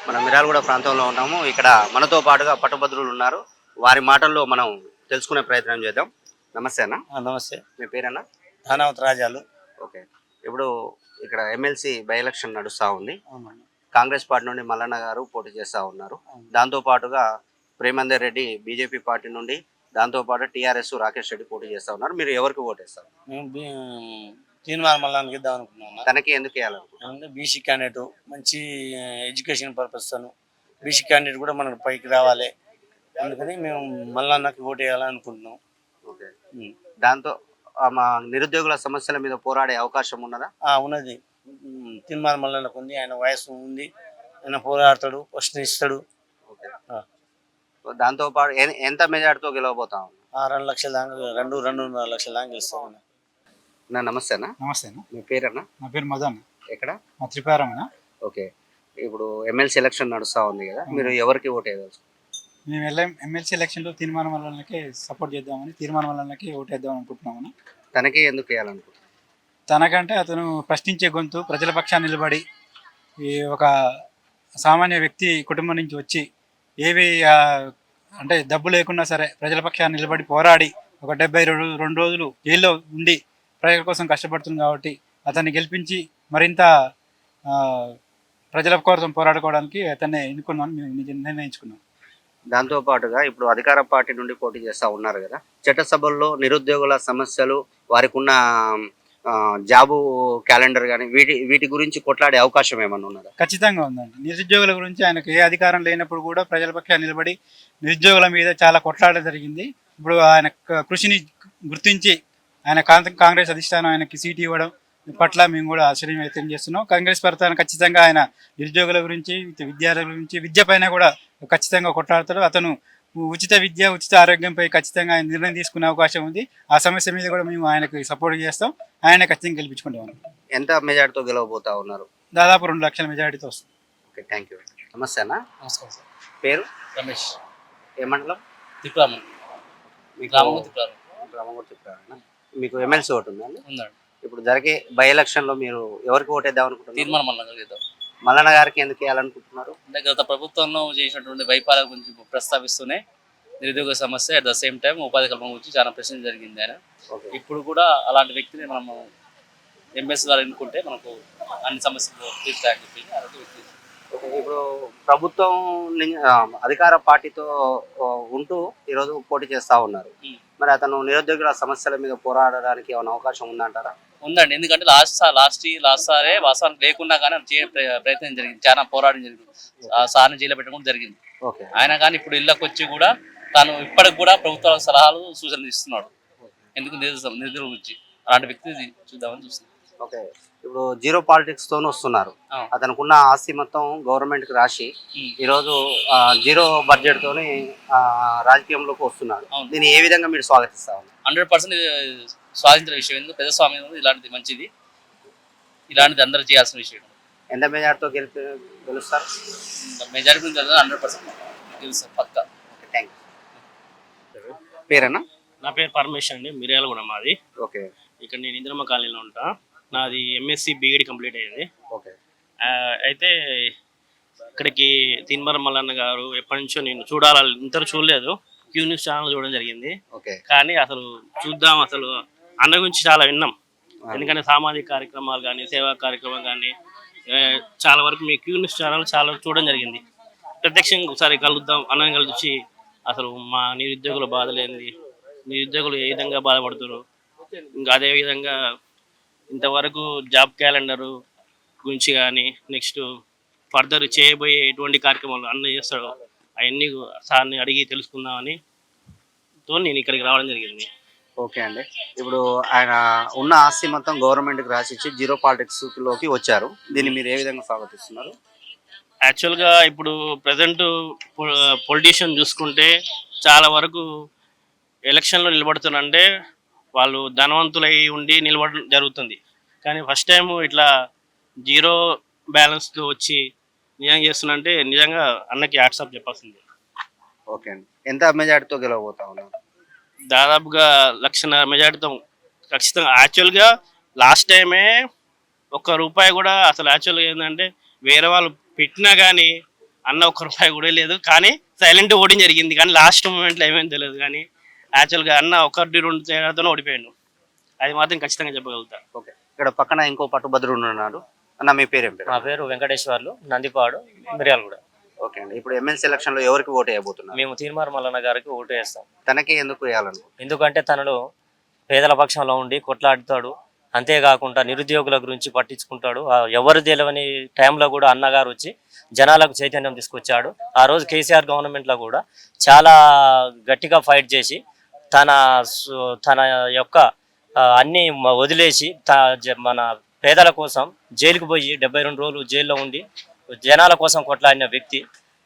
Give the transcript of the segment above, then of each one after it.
మనం మిర్యాలగూడ ప్రాంతంలో ఉన్నాము. ఇక్కడ మనతో పాటుగా పట్టభద్రులు ఉన్నారు. వారి మాటల్లో మనం తెలుసుకునే ప్రయత్నం చేద్దాం. నమస్తే అన్న. నమస్తే. మీ పేరన్నా? ధనావత్ రాజాలు. ఓకే. ఇప్పుడు ఇక్కడ ఎమ్మెల్సీ బై ఎలక్షన్ నడుస్తా ఉంది. అవునండి. కాంగ్రెస్ పార్టీ నుండి మల్లన్న గారు పోటీ చేస్తా ఉన్నారు. అవును. దాంతో పాటుగా ప్రేమందర్ రెడ్డి బీజేపీ పార్టీ నుండి, దాంతో పాటు టీఆర్ఎస్ రాకేష్ రెడ్డి పోటీ చేస్తా ఉన్నారు. మీరు ఎవరికి ఓటేస్తారు? మేము తీర్మానం మల్లానికి ఇద్దాం అనుకున్నాం. తనకి ఎందుకు వేయాలనుకుంటున్నారు? ఏమంటే బీసీ క్యాండిడేట్ మంచి ఎడ్యుకేషన్ పర్పస్ తను బీసీ క్యాండిడేట్ కూడా మనకు పైకి రావాలి, అందుకని మేము మల్లన్నకి ఓటు వేయాలని అనుకుంటున్నాం. ఓకే. ఉం. దాంతో మా నిరుద్యోగుల సమస్యల మీద పోరాడే అవకాశం ఉన్నదా? ఉన్నది. తీర్మానం మల్లన్నకు ఉంది, ఆయన వయసు ఉంది, ఆయన పోరాడతాడు, ప్రశ్నిస్తాడు. ఓకే. ఆ. దాంతో పాటు ఎంత మెజార్టీతో గెలవబోతా ఉన్నా? 2 లక్షల దాకా 2.5 లక్షల దాకా గెలుస్తాం. నమస్తే అన్న. నమస్తే అన్న. మీ పేరన్నా? నా పేరు మదన్. ఎక్కడ? మా త్రిపురం అన్న. ఓకే. ఇప్పుడు ఎమ్మెల్సీ ఎలక్షన్ నడుస్తా ఉంది కదా, మీరు ఎవరికి ఓటు వేయవచ్చు? మేము ఎమ్మెల్సీ ఎలక్షన్లో తీర్మానం వల్లకి సపోర్ట్ చేద్దామని, తీర్మానం వల్లకి ఓటు వేద్దాం అనుకుంటున్నామని. తనకి ఎందుకు వేయాలనుకుంటున్నాను? తనకంటే అతను ప్రశ్నించే గొంతు, ప్రజల పక్షాన్ని నిలబడి ఈ ఒక సామాన్య వ్యక్తి కుటుంబం నుంచి వచ్చి ఏవి అంటే డబ్బు లేకున్నా సరే ప్రజల పక్షాన్ని నిలబడి పోరాడి ఒక 72 రోజులు జైల్లో ఉండి ప్రజల కోసం కష్టపడుతుంది కాబట్టి అతన్ని గెలిపించి మరింత ప్రజల కోసం పోరాడుకోవడానికి అతన్ని ఎన్నుకున్నాను, మేము నిర్ణయించుకున్నాం. దాంతో పాటుగా ఇప్పుడు అధికార పార్టీ నుండి పోటీ చేస్తూ ఉన్నారు కదా, చట్టసభల్లో నిరుద్యోగుల సమస్యలు, వారికి ఉన్న జాబు క్యాలెండర్ కానీ వీటి గురించి కొట్లాడే అవకాశం ఏమన్నా ఉన్నదా? ఖచ్చితంగా ఉందండి. నిరుద్యోగుల గురించి ఆయనకు ఏ అధికారం లేనప్పుడు కూడా ప్రజల పక్షాన్ని నిలబడి నిరుద్యోగుల మీద చాలా కొట్లాట జరిగింది. ఇప్పుడు ఆయన కృషిని గుర్తించి ఆయన కాంగ్రెస్ అధిష్టానం ఆయనకి సీటు ఇవ్వడం పట్ల మేము కూడా ఆశ్చర్యం వ్యక్తం చేస్తున్నాం. కాంగ్రెస్ ప్రభుత్వాన్ని ఖచ్చితంగా ఆయన నిరుద్యోగుల గురించి, విద్యార్థుల గురించి, విద్య పైన కూడా ఖచ్చితంగా కొట్లాడతాడు. అతను ఉచిత విద్య, ఉచిత ఆరోగ్యంపై ఖచ్చితంగా ఆయన నిర్ణయం తీసుకునే అవకాశం ఉంది. ఆ సమస్య మీద కూడా మేము ఆయనకు సపోర్ట్ చేస్తాం. ఆయన ఖచ్చితంగా గెలిపించుకుంటాం. ఎంత మెజార్టీతో గెలవబోతా ఉన్నారు? దాదాపు 2 లక్షల మెజార్టీతో వస్తుంది. Okay, thank you. నమస్తే అన్న. నమస్కారం సార్. పేరు? రమేష్. ఏ మండలం? త్రిపురం. మీకు ఎమ్మెల్సీ ఓటు ఉందండి? ఉందండి. ఇప్పుడు జరిగే బై ఎలక్షన్లో మీరు ఎవరికి ఓటేద్దాం అనుకుంటున్నారు? తీర్మానం మల్లన్న. మల్లన్న గారికి ఎందుకు వేయాలనుకుంటున్నారు? అంటే గత ప్రభుత్వంలో చేసినటువంటి వైఫల్యాల గురించి ప్రస్తావిస్తూనే నిరుద్యోగ సమస్య, అట్ ద సేమ్ టైం ఉపాధి కల్పన గురించి చాలా ప్రశ్న జరిగింది ఆయన. ఇప్పుడు కూడా అలాంటి వ్యక్తిని మనము ఎంఎస్ ద్వారా ఎన్నుకుంటే మనకు అన్ని సమస్యలు తీర్చాలని చెప్పి వ్యక్తి. ఇప్పుడు ప్రభుత్వం అధికార పార్టీతో ఉంటూ ఈరోజు పోటీ చేస్తూ ఉన్నారు. మరి అతను నిరుద్యోగుల సమస్యల మీద పోరాడడానికి ఏమైనా అవకాశం ఉందంటారా? ఉందండి. ఎందుకంటే లాస్ట్ సారే వాస్తవానికి లేకుండా కానీ ప్రయత్నం జరిగింది, చాలా పోరాటం జరిగింది. సార్ని జైలు పెట్టడం కూడా జరిగింది. ఆయన కానీ ఇప్పుడు ఇళ్ళకి వచ్చి కూడా తాను ఇప్పటికి కూడా ప్రభుత్వ సలహాలు, సూచనలు ఇస్తున్నాడు. ఎందుకు నిరుద్యోగుల గురించి. అలాంటి వ్యక్తి చూద్దామని చూస్తున్నాం. ఓకే. ఇప్పుడు జీరో పాలిటిక్స్ తోనే వస్తున్నారు. అతనుకున్న ఆస్తి మొత్తం గవర్నమెంట్ కి రాసి ఈరోజు జీరో బడ్జెట్ తోని రాజకీయంలోకి వస్తున్నారు. దీన్ని ఏ విధంగా మీరు స్వాగతిస్తారు? 100% స్వాతంత్ర విషయం. ఎందుకు ప్రజాస్వామ్యం ఇలాంటిది మంచిది, ఇలాంటిది అందరూ చేయాల్సిన విషయం. ఎంత మెజార్టీతో గెలుస్తారు? మెజారిటీ 100% గెలుస్తారు పక్కా. Thank you. పేరేనా? నా పేరు పరమేశ్ అండి, మిర్యాలగూడ మాది. ఓకే. ఇక్కడ నేను ఇంద్రమ్మ కాలనీలో ఉంటా. నాది ఎంఎస్సి బీఈడి కంప్లీట్ అయ్యింది. ఓకే. అయితే ఇక్కడికి తీన్మార్ మల్లన్న గారు ఎప్పటి నుంచో నేను ఇంతవరకు చూడలేదు, క్యూ న్యూస్ ఛానల్ చూడడం జరిగింది. కానీ అసలు చూద్దాం, అసలు అన్న గురించి చాలా విన్నాం. ఎందుకంటే సామాజిక కార్యక్రమాలు కానీ, సేవా కార్యక్రమాలు కానీ చాలా వరకు మీ క్యూ న్యూస్ ఛానల్ చాలా చూడడం జరిగింది. ప్రత్యక్షంగా ఒకసారి కలుద్దాం, అన్నని కలిసి అసలు మా నిరుద్యోగుల బాధలేంది, నిరుద్యోగులు ఏ విధంగా బాధపడుతున్నారు, ఇంకా అదేవిధంగా ఇంతవరకు జాబ్ క్యాలెండరు గురించి కానీ, నెక్స్ట్ ఫర్దర్ చేయబోయే ఎటువంటి కార్యక్రమాలు అన్న చేస్తాడో అవన్నీ సార్ని అడిగి తెలుసుకుందామని నేను ఇక్కడికి రావడం జరిగింది. ఓకే అండి. ఇప్పుడు ఆయన ఉన్న ఆస్తి మొత్తం గవర్నమెంట్కి రాసిచ్చి జీరో పాలిటిక్స్లోకి వచ్చారు. దీన్ని మీరు ఏ విధంగా స్వాగతిస్తున్నారు? యాక్చువల్గా ఇప్పుడు ప్రజెంట్ పొలిటీషియన్ చూసుకుంటే చాలా వరకు ఎలక్షన్లో నిలబడుతున్నారంటే వాళ్ళు ధనవంతులై ఉండి నిలబడడం జరుగుతుంది. కానీ ఫస్ట్ టైం ఇట్లా జీరో బ్యాలెన్స్తో వచ్చి నిజంగా చేస్తున్నంటే నిజంగా అన్నకి హ్యాట్సాప్ చెప్పాల్సింది. ఓకే అండి. ఎంత మెజార్టీతో గెలవబోతా ఉన్నారు? దాదాపుగా 1,00,000 మెజార్టీతో ఖచ్చితంగా. యాక్చువల్గా లాస్ట్ టైమే ₹1 కూడా అసలు యాక్చువల్గా ఏంటంటే వేరే వాళ్ళు పెట్టినా కానీ అన్న ఒక్క రూపాయి కూడా లేదు, కానీ సైలెంట్ ఓటింగ్ జరిగింది. కానీ లాస్ట్ మూమెంట్లో ఏమైంది తెలియదు, కానీ యాక్చువల్గా అన్న ఒకటి రెండు తేడాతో ఓడిపోయాడు. అది మాత్రం ఖచ్చితంగా చెప్పగలుగుతా. ఓకే, ఇక్కడ పక్కన ఇంకో పట్టుభద్రుడు ఉన్నాడు. అన్న మీ పేరేం పేరు? నా పేరు వెంకటేశ్వర్లు, నందిపాడు, మిర్యాలగూడ. ఓకే అండి, ఇప్పుడు ఎమ్మెల్సీ ఎలక్షన్ లో ఎవరికి ఓటు వేయబోతున్నారు? మేము తీన్మార్ మల్లన్న గారికి ఓటు వేస్తాం. తనకి ఎందుకు వేయాలను? ఎందుకంటే తనలో పేదల పక్షంలో ఉండి కొట్లాడుతాడు, అంతేకాకుండా నిరుద్యోగుల గురించి పట్టించుకుంటాడు. ఎవరు తెలియని టైంలో కూడా అన్నగారు వచ్చి జనాలకు చైతన్యం తీసుకొచ్చాడు. ఆ రోజు కేసీఆర్ గవర్నమెంట్లో కూడా చాలా గట్టిగా ఫైట్ చేసి తన యొక్క అన్నీ వదిలేసి మన పేదల కోసం జైలుకు పోయి 72 రోజులు జైల్లో ఉండి జనాల కోసం కొట్లాడిన వ్యక్తి.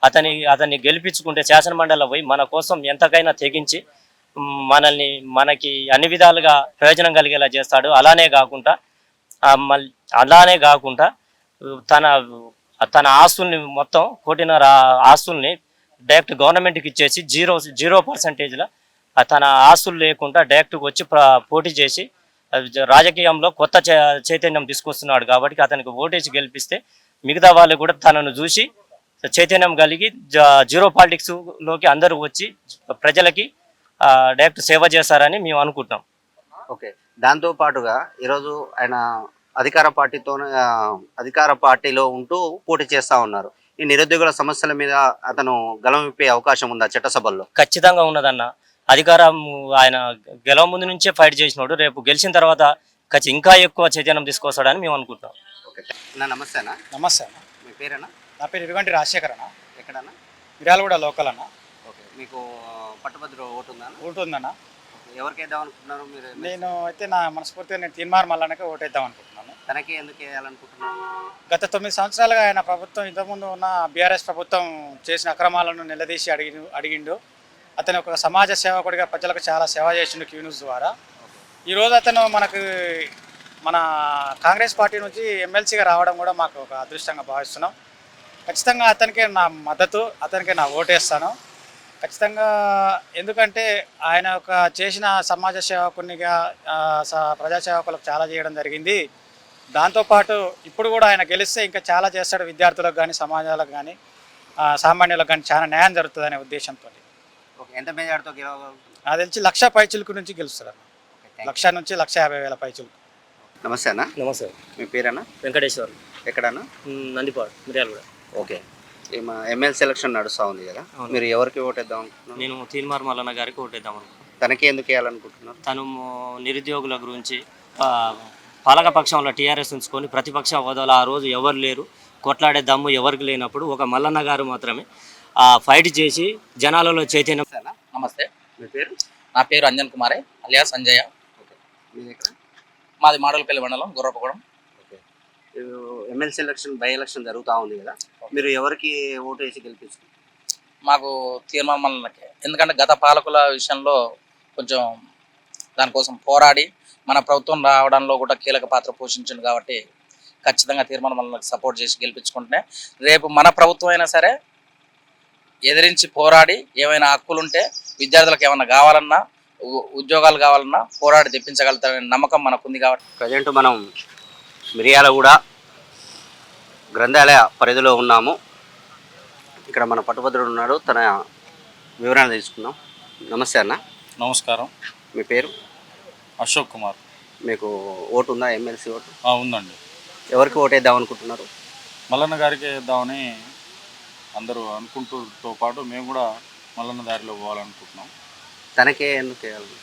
అతన్ని గెలిపించుకుంటే శాసనమండలిలో పోయి మన కోసం ఎంతకైనా తెగించి మనకి అన్ని విధాలుగా ప్రయోజనం కలిగేలా చేస్తాడు. అలానే కాకుండా తన ఆస్తుల్ని మొత్తం 1.5 ఆస్తుల్ని డైరెక్ట్ గవర్నమెంట్కి ఇచ్చేసి 0% తన ఆస్తులు లేకుండా డైరెక్ట్గా వచ్చి పోటీ చేసి రాజకీయంలో కొత్త చైతన్యం తీసుకొస్తున్నాడు. కాబట్టి అతనికి ఓటేసి గెలిపిస్తే మిగతా వాళ్ళు కూడా తనను చూసి చైతన్యం కలిగి 0 పాలిటిక్స్ లోకి అందరూ వచ్చి ప్రజలకి డైరెక్ట్ సేవ చేస్తారని మేము అనుకుంటున్నాం. ఓకే, దాంతో పాటుగా ఈరోజు ఆయన అధికార పార్టీలో ఉంటూ పోటీ చేస్తా ఉన్నారు. ఈ నిరుద్యోగుల సమస్యల మీద అతను గలం విప్పే అవకాశం ఉందా చట్టసభల్లో? ఖచ్చితంగా ఉన్నదన్న. అధికారం ఆయన గెలవ ముందు నుంచే ఫైట్ చేసినాడు. రేపు గెలిచిన తర్వాత ఇంకా ఎక్కువ చైతన్యం తీసుకొస్తాడని మేము అనుకుంటున్నాం. ఓకే, నమస్తే అన్న. నమస్తే అన్న. మీ పేరేనా? నా పేరు ఇరుగంటి రాజశేఖర్ అన్న. ఎక్కడన్నా? మిర్యాలగూడ లోకల్ అన్న. ఓకే, మీకు పట్టుభద్ర ఓటు ఉందా? ఉంటుందన్న. ఎవరికి వేద్దాం అనుకుంటున్నారు మీరు? నేను అయితే నా మనస్ఫూర్తిగా నేను తీన్మార్ మల్లన్నకే ఓటేద్దాం అనుకుంటున్నాను. తనకి ఎందుకు వేయాలనుకుంటున్నారు? గత 9 సంవత్సరాలుగా ఆయన ప్రభుత్వం, ఇంతకుముందు ఉన్న బీఆర్ఎస్ ప్రభుత్వం చేసిన అక్రమాలను నిలదీసి అడిగిండు. అతను ఒక సమాజ సేవకుడిగా ప్రజలకు చాలా సేవ చేసిండు క్యూ న్యూస్ ద్వారా. ఈరోజు అతను మన కాంగ్రెస్ పార్టీ నుంచి ఎమ్మెల్సీగా రావడం కూడా మాకు ఒక అదృష్టంగా భావిస్తున్నాం. ఖచ్చితంగా అతనికే నా మద్దతు, అతనికే నా ఓటేస్తాను ఖచ్చితంగా. ఎందుకంటే ఆయన ఒక చేసిన సమాజ సేవకునిగా ప్రజాసేవకులకు చాలా చేయడం జరిగింది. దాంతోపాటు ఇప్పుడు కూడా ఆయన గెలిస్తే ఇంకా చాలా చేస్తాడు. విద్యార్థులకు కానీ, సమాజాలకు కానీ, సామాన్యులకు కానీ చాలా న్యాయం జరుగుతుంది అనే ఉద్దేశంతో. ఓకే, ఎంత మెజార్టీతో గెలవగలరు? నాకు తెలిసి 1,00,000 పైచిలుకు నుంచి గెలుస్తారు అన్న. 1,00,000 నుంచి 1,50,000 పైచిలుకు. నమస్తే అన్న. నమస్తే. మీ పేరన్నా? వెంకటేశ్వర్. ఎక్కడన్నా? Nandipadu, Miryalaguda. Okay, MLC election నడుస్తూ ఉంది కదా, మీరు ఎవరికి ఓటేద్దాం అనుకుంటున్నారు? నేను తీన్మార్ మల్లన్న గారికి ఓటేద్దాం అనుకుంటున్నాను. తనకి ఎందుకు వేయాలనుకుంటున్నారు? తను నిరుద్యోగుల గురించి పాలక పక్షంలో టీఆర్ఎస్ ఉంచుకొని ప్రతిపక్ష హోదాలో ఆ రోజు ఎవరు లేరు, కొట్లాడే దమ్ము ఎవరికి లేనప్పుడు ఒక మల్లన్న గారు మాత్రమే ఫైట్ చేసి జనాలలో చైతన్యం. నమస్తే. మీ పేరు? నా పేరు అంజన్ కుమారే అలియా సంజయ్. మీది ఎక్కడ? మాది మాడలపల్లి మండలం, గుర్రపగూడెం. ఓకే, ఎమ్మెల్సీ బై ఎలక్షన్ జరుగుతూ ఉంది కదా, మీరు ఎవరికి ఓటు వేసి గెలిపించుకుంటారు? మాకు తీర్మానం మల్లన్నకే. ఎందుకంటే గత పాలకుల విషయంలో కొంచెం దానికోసం పోరాడి మన ప్రభుత్వం రావడంలో కూడా కీలక పాత్ర పోషించింది. కాబట్టి ఖచ్చితంగా తీర్మానం మల్లన్నకి సపోర్ట్ చేసి గెలిపించుకుంటేనే రేపు మన ప్రభుత్వం అయినా సరే ఎదిరించి పోరాడి ఏమైనా హక్కులుంటే విద్యార్థులకు ఏమైనా కావాలన్నా, ఉద్యోగాలు కావాలన్నా పోరాడి తెప్పించగలుగుతారనే నమ్మకం మనకుంది. కాబట్టి ప్రజెంట్ మనం మిర్యాలగూడ గ్రంథాలయ పరిధిలో ఉన్నాము. ఇక్కడ మన పట్టుభద్రుడు ఉన్నాడు, తన వివరాలు తీసుకుందాం. నమస్తే అన్న. నమస్కారం. మీ పేరు? అశోక్ కుమార్. మీకు ఓటు ఉందా, ఎమ్మెల్సీ ఓటు? ఉందండి. ఎవరికి ఓటు వేద్దాం అనుకుంటున్నారు? మల్లన్న గారికి వేద్దామని అందరూ అనుకుంటూతో పాటు మేము కూడా మల్లన్న దారిలో పోవాలనుకుంటున్నాం. తనకే ఎందుకు వేయాలి?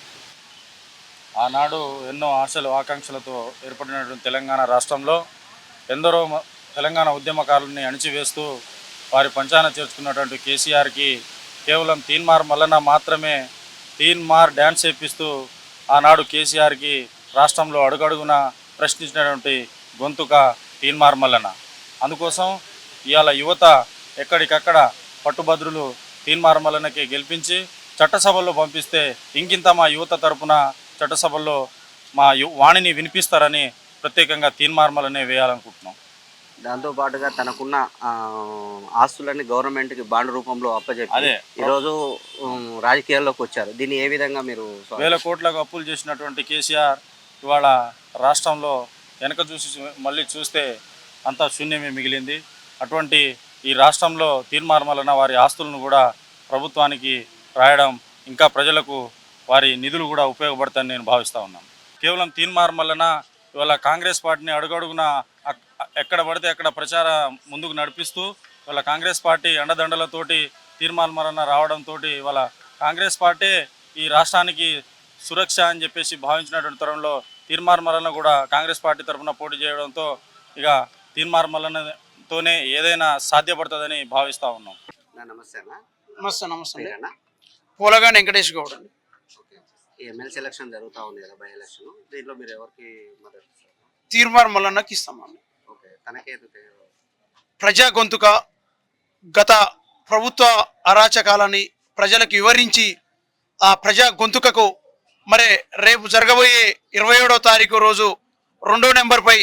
ఆనాడు ఎన్నో ఆశలు ఆకాంక్షలతో ఏర్పడినటువంటి తెలంగాణ రాష్ట్రంలో ఎందరో తెలంగాణ ఉద్యమకారుల్ని అణిచివేస్తూ వారి పంచాన చేర్చుకున్నటువంటి కేసీఆర్కి కేవలం తీన్మార్ మల్లన్న మాత్రమే తీన్మార్ డ్యాన్స్ చేపిస్తూ ఆనాడు కేసీఆర్కి రాష్ట్రంలో అడుగడుగున ప్రశ్నించినటువంటి గొంతుక తీన్మార్ మల్లన్న. అందుకోసం ఇవాళ యువత ఎక్కడికక్కడ పట్టుభద్రులు తీన్మార్ మల్లన్నకి గెలిపించి చట్టసభల్లో పంపిస్తే ఇంకింత మా యువత తరపున చట్టసభల్లో మా వాణిని వినిపిస్తారని ప్రత్యేకంగా తీన్మార్ మల్లన్నే వేయాలనుకుంటున్నాం. దాంతోపాటుగా తనకున్న ఆస్తులన్నీ గవర్నమెంట్కి బాండ్ రూపంలో అప్పచెప్పి ఈరోజు రాజకీయాల్లోకి వచ్చారు. దీన్ని ఏ విధంగా మీరు? 1,000 కోట్లకు అప్పులు చేసినటువంటి కేసీఆర్ ఇవాళ రాష్ట్రంలో వెనక చూసి మళ్ళీ చూస్తే అంతా శూన్యమే మిగిలింది. అటువంటి ఈ రాష్ట్రంలో తీర్మానం వలన వారి ఆస్తులను కూడా ప్రభుత్వానికి రాయడం, ఇంకా ప్రజలకు వారి నిధులు కూడా ఉపయోగపడతాయని నేను భావిస్తూ ఉన్నాను. కేవలం తీర్మానం వలన ఇవాళ కాంగ్రెస్ పార్టీని అడుగడుగున ఎక్కడ పడితే అక్కడ ప్రచారం ముందుకు నడిపిస్తూ ఇవాళ కాంగ్రెస్ పార్టీ అండదండలతోటి తీర్మానం వలన రావడంతో ఇవాళ కాంగ్రెస్ పార్టీ ఈ రాష్ట్రానికి సురక్ష అని చెప్పేసి భావించినటువంటి తరంలో తీర్మానం వలన కూడా కాంగ్రెస్ పార్టీ తరఫున పోటీ చేయడంతో ఇక తీర్మానం వలనతోనే ఏదైనా సాధ్యపడుతుందని భావిస్తూ ఉన్నాం. నమస్తే అన్న. నమస్తే మీరేనా? పూలగాని వెంకటేష్ గౌడ్ అండి. ఈ ఎమ్మెల్సీ ఎలక్షన్ జరుగుతూ ఉంది కదా, బై ఎలక్షన్. దీంట్లో మీరు ఎవరికి మద్దతు ఇస్తారు? తీర్మానం మల్లన్నకి ఇస్తామండి. ఓకే, తనకేందుకు? ప్రజా గొంతుక గత ప్రభుత్వ అరాచకాలని ప్రజలకు వివరించి ఆ ప్రజా గొంతుకకు మరి రేపు జరగబోయే 27వ తారీఖు రోజు 2వ నెంబర్పై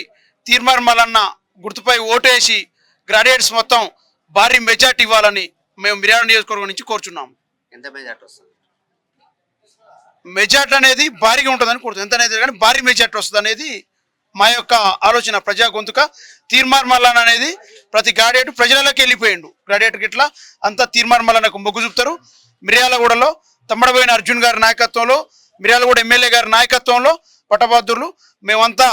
తీర్మానం మల్లన్న గుర్తుపై ఓటేసి గ్రాడ్యుయేట్స్ మొత్తం భారీ మెజార్టీ ఇవ్వాలని మేము మిర్యాల నియోజకవర్గం నుంచి కోరుచున్నాము. ఎంత మెజార్టీ వస్తుంది? మెజార్టీ అనేది భారీగా ఉంటుందని కోరుతుంది. ఎంత అనేది కానీ భారీ మెజార్టీ వస్తుంది అనేది మా యొక్క ఆలోచన. ప్రజా గొంతుక తీర్మానం మల్లన్న అనేది ప్రతి గ్రాడ్యుయేట్ ప్రజలలోకి వెళ్ళిపోయిండు. గ్రాడ్యుయేట్కి ఇట్లా అంతా తీర్మానం మల్లన్నకు మొగ్గు చూపుతారు. మిర్యాలగూడలో తమ్మడబోయిన అర్జున్ గారి నాయకత్వంలో, మిర్యాలగూడ ఎమ్మెల్యే గారి నాయకత్వంలో పట్టభద్రులు మేమంతా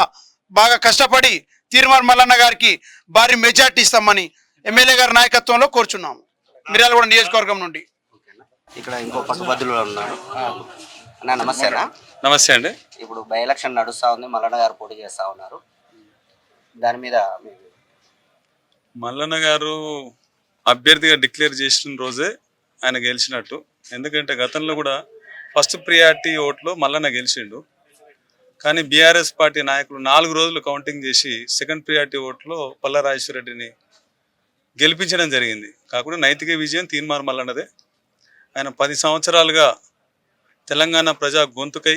బాగా కష్టపడి తీర్మానం మల్లన్న గారికి భారీ మెజార్టీ ఇస్తామని ఎమ్మెల్యే గారి నాయకత్వంలో కోరుచున్నాము మిర్యాలగూడ నియోజకవర్గం నుండి. ఇక్కడ ఇంకో పట్టుబద్దులు ఉన్నారు. అన్న నమస్తే అన్న. నమస్తే అండి. ఇప్పుడు బై ఎలక్షన్ నడుస్తూ ఉంది, మల్లన్న గారు పోటీ చేస్తూ ఉన్నారు. దాని మీద మల్లన్న గారు అభ్యర్థిగా డిక్లేర్ చేసిన రోజే ఆయన గెలిచినట్టు. ఎందుకంటే గతంలో కూడా ఫస్ట్ ప్రియారిటీ ఓట్లో మల్లన్న గెలిచిండు. కానీ బీఆర్ఎస్ పార్టీ నాయకులు 4 రోజులు కౌంటింగ్ చేసి సెకండ్ ప్రియారిటీ ఓట్లో పల్లా రాజేశ్వరరెడ్డిని గెలిపించడం జరిగింది. కాకుండా నైతిక విజయం తీర్మానం మల్లన్నదే. ఆయన 10 సంవత్సరాలుగా తెలంగాణ ప్రజా గొంతుకై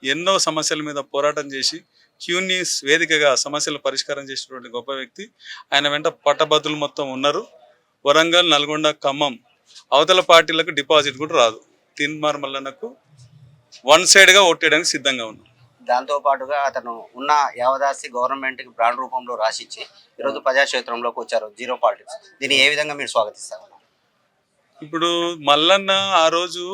ఎన్నో సమస్యల మీద పోరాటం చేసి క్యూ న్యూస్ వేదికగా సమస్యలు పరిష్కారం చేసినటువంటి గొప్ప వ్యక్తి. ఆయన వెంట పట్టభద్రులు మొత్తం ఉన్నారు. వరంగల్, నల్గొండ, ఖమ్మం అవతల పార్టీలకు డిపాజిట్ కూడా రాదు. తీర్మానం మల్లన్నకు వన్ సైడ్గా ఓటేయడానికి సిద్ధంగా ఉన్నారు. దాంతో పాటుగా అతను ఉన్న యావదాసి గవర్నమెంట్కి బ్రాండ్ రూపంలో రాసిచ్చి ఈరోజు ప్రజాక్షేత్రంలోకి వచ్చారు. Zero politics. దీన్ని ఏ విధంగా మీరు స్వాగతిస్తారు? ఇప్పుడు మల్లన్న ఆ రోజు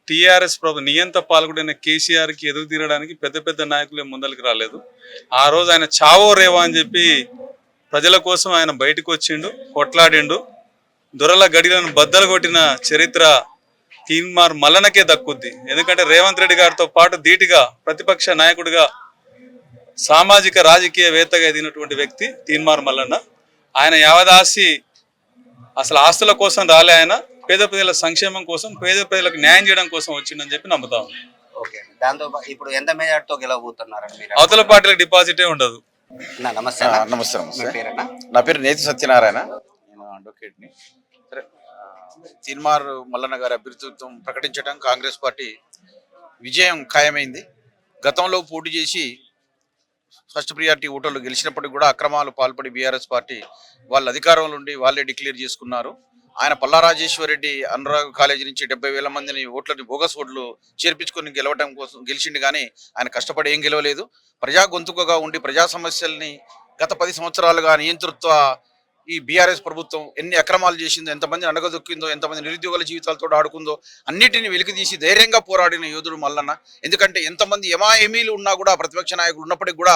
టీఆర్ఎస్ ప్రభుత్వం నియంత పాల్గొడిన కేసీఆర్కి ఎదురు తీరడానికి పెద్ద పెద్ద నాయకులే ముందరికి రాలేదు. ఆ రోజు ఆయన చావో రేవా అని చెప్పి ప్రజల కోసం ఆయన బయటకు వచ్చిండు, కొట్లాడిండు. దొరల గడిలను బద్దలు కొట్టిన చరిత్ర తీర్మానం మల్లన్నకే దక్కుద్ది. ఎందుకంటే రేవంత్ రెడ్డి గారితో పాటు ధీటుగా ప్రతిపక్ష నాయకుడిగా సామాజిక రాజకీయవేత్తగా ఎదిగినటువంటి వ్యక్తి తీర్మానం మల్లన్న. ఆయన యావదాసి అసలు ఆస్తుల కోసం రాలే, ఆయన పేద ప్రజల సంక్షేమం కోసం, పేద ప్రజలకు న్యాయం చేయడం కోసం వచ్చిందని చెప్పి నమ్ముతాం. ఓకే, దాంతో ఇప్పుడు ఎంత మెజార్టీతో గెలవబోతున్నారని మీరు? అవతల పార్టీలకు డిపాజిటే ఉండదు. నమస్తే. నమస్తే. మీ పేరేనా? నా పేరు నేతి సత్యనారాయణ, నేను అడ్వకేట్ని. సరే, తీర్మానం మల్లన్న గారి అభ్యర్థిత్వం ప్రకటించడం కాంగ్రెస్ పార్టీ విజయం ఖాయమైంది. గతంలో పోటీ చేసి ఫస్ట్ ప్రియారిటీ ఓటర్లు గెలిచినప్పటికీ కూడా అక్రమాలు పాల్పడి బీఆర్ఎస్ పార్టీ వాళ్ళ అధికారంలో ఉండి వాళ్ళే డిక్లేర్ చేసుకున్నారు. ఆయన పల్లా రాజేశ్వరరెడ్డి అనురాగ్ కాలేజీ నుంచి 70,000 మందిని ఓట్లని బోగస్ ఓట్లు చేర్పించుకొని గెలవడం కోసం గెలిచిండు. కానీ ఆయన కష్టపడి ఏం గెలవలేదు. ప్రజా గొంతుకగా ఉండి ప్రజా సమస్యల్ని గత 10 సంవత్సరాలుగా నియంతృత్వ ఈ బీఆర్ఎస్ ప్రభుత్వం ఎన్ని అక్రమాలు చేసిందో, ఎంతమందిని అణగదొక్కిందో, ఎంతమంది నిరుద్యోగుల జీవితాలతో ఆడుకుందో అన్నిటిని వెలికితీసి ధైర్యంగా పోరాడిన యోధుడు మల్లన్న. ఎందుకంటే ఎంతమంది ఎమాఎమీలు ఉన్నా కూడా, ప్రతిపక్ష నాయకులు ఉన్నప్పటికీ కూడా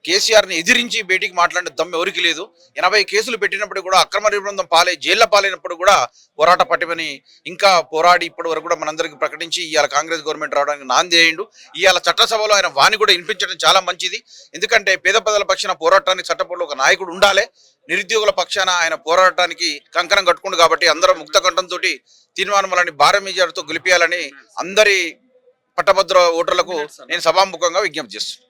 కేసీఆర్ని ఎదిరించి బయటికి మాట్లాడిన దమ్ము ఎవరికి లేదు. 80 కేసులు పెట్టినప్పుడు కూడా, అక్రమ నిర్బంధం జైళ్ళ పాలైనప్పుడు కూడా పోరాట పట్టిమని ఇంకా పోరాడి ఇప్పటి వరకు కూడా మనందరికీ ప్రకటించి ఇవాళ కాంగ్రెస్ గవర్నమెంట్ రావడానికి నాంది అయ్యిండు. ఇవాళ చట్టసభలో ఆయన వాణి కూడా వినిపించడం చాలా మంచిది. ఎందుకంటే పేద ప్రజల పక్షాన పోరాటానికి చట్టపూర్లో ఒక నాయకుడు ఉండాలి. నిరుద్యోగుల పక్షాన ఆయన పోరాటానికి కంకణం కట్టుకుండు. కాబట్టి అందరూ ముక్త కంఠంతో తీర్మానం వలని భారీ మెజార్టీతో గెలిపించాలని అందరి పట్టభద్ర ఓటర్లకు నేను సభాముఖంగా విజ్ఞప్తి చేస్తున్నాను.